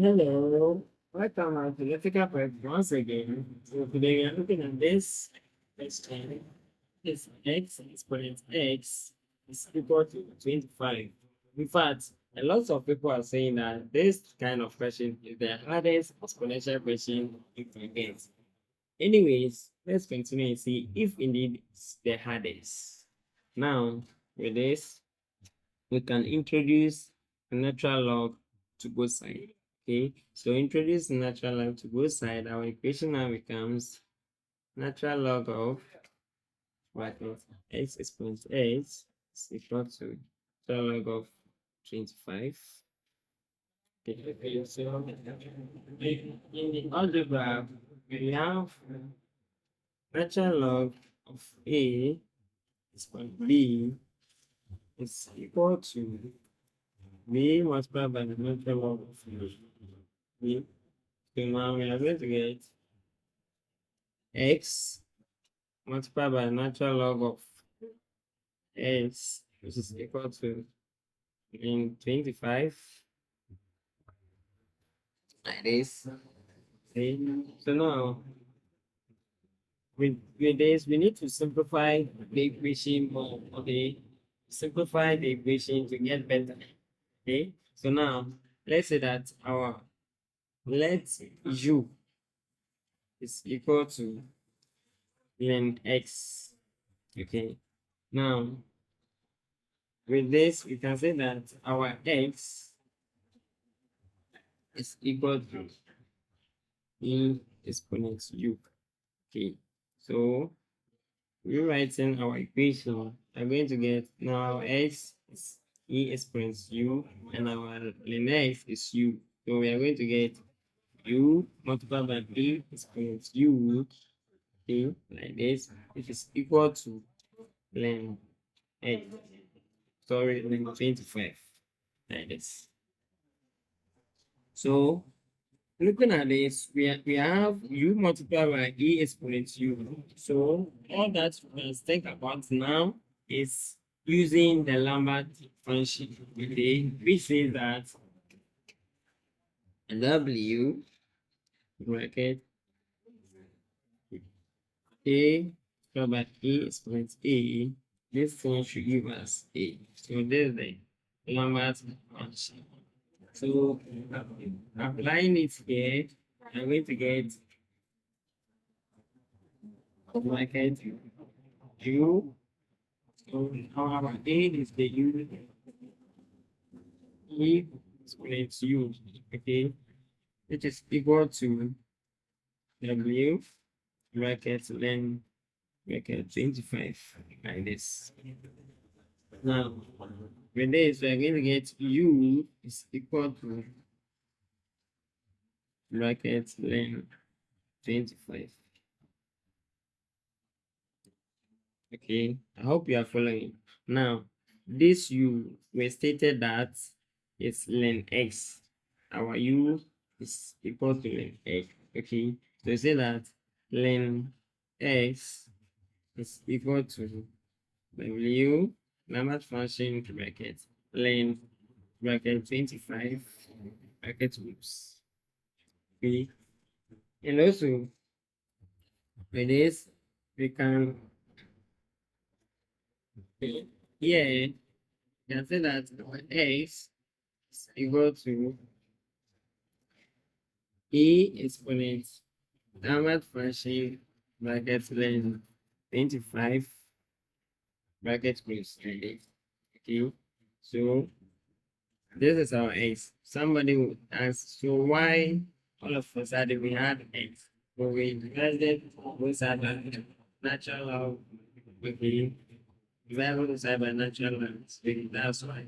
Hello, welcome to Lytical Prep once again. So today we are looking at this question. Is x exponent x is equal to 25. In fact, a lot of people are saying that this kind of question is the hardest exponential question you can get. Anyways, let's continue and see if indeed it's the hardest. Now, with this, we can introduce a natural log to both sides. Okay, so introduce natural log to both sides. Our equation now becomes natural log of bracket x exponent x is equal to natural log of 25. Okay, so in the algebra, we have natural log of a exponent b is equal to b multiplied by the natural log of b. So now we are going to get x multiplied by the natural log of x, which is equal to 25, like this. Okay. So now, with this, we need to simplify the equation more. Okay, simplify the equation to get better. Okay, so now let's say that our let u is equal to length x. Okay, now with this, we can say that our x is equal to e exponent u. Okay, so rewriting our equation, we're going to get now our x is e exponent u and our ln x is u. So we are going to get u multiplied by e exponent u, okay, like this, which is equal to ln x. Sorry, ln 25, like this. So looking at this, we have u multiplied by e exponent u. So all that we must think about now is using the Lambert function, okay, which says that w bracket a multiplied by e exponent a, this thing should give us a. So this is the Lambert function. So applying it here, I'm going to get bracket u. So our A is the u, E exponent u, okay, which is equal to w bracket then bracket 25, like this. Now, with this, we're going to get u is equal to bracket then 25. Okay, I hope you are following. Now, this u, we stated that it's ln x. Our u is equal to ln x. Okay, so say that ln x is equal to w Lambert function bracket ln bracket 25 bracket oops. Okay, and also with this we can here you can say that our x is equal to e exponent Lambert function bracket ln 25 bracket close. Okay, so this is our x. Somebody would ask, so why all of a sudden we had x? But we divided both sides by natural log. Okay, divided both sides by natural log. So that's why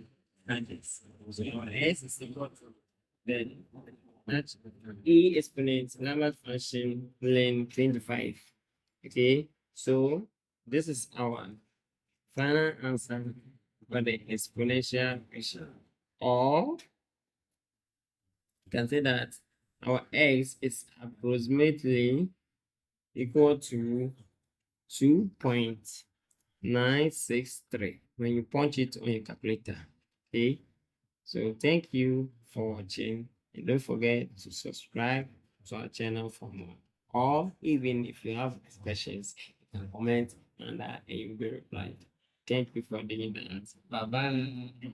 we had this. So our x is equal to the e exponent Lambert function ln 25. Okay, so this is our final answer for the exponential equation. Or you can say that our x is approximately equal to 2.963 when you punch it on your calculator. Okay, so thank you for watching. And don't forget to subscribe to our channel for more. Or even if you have questions, you can comment and it will be replied. Thank you for doing that. Bye bye.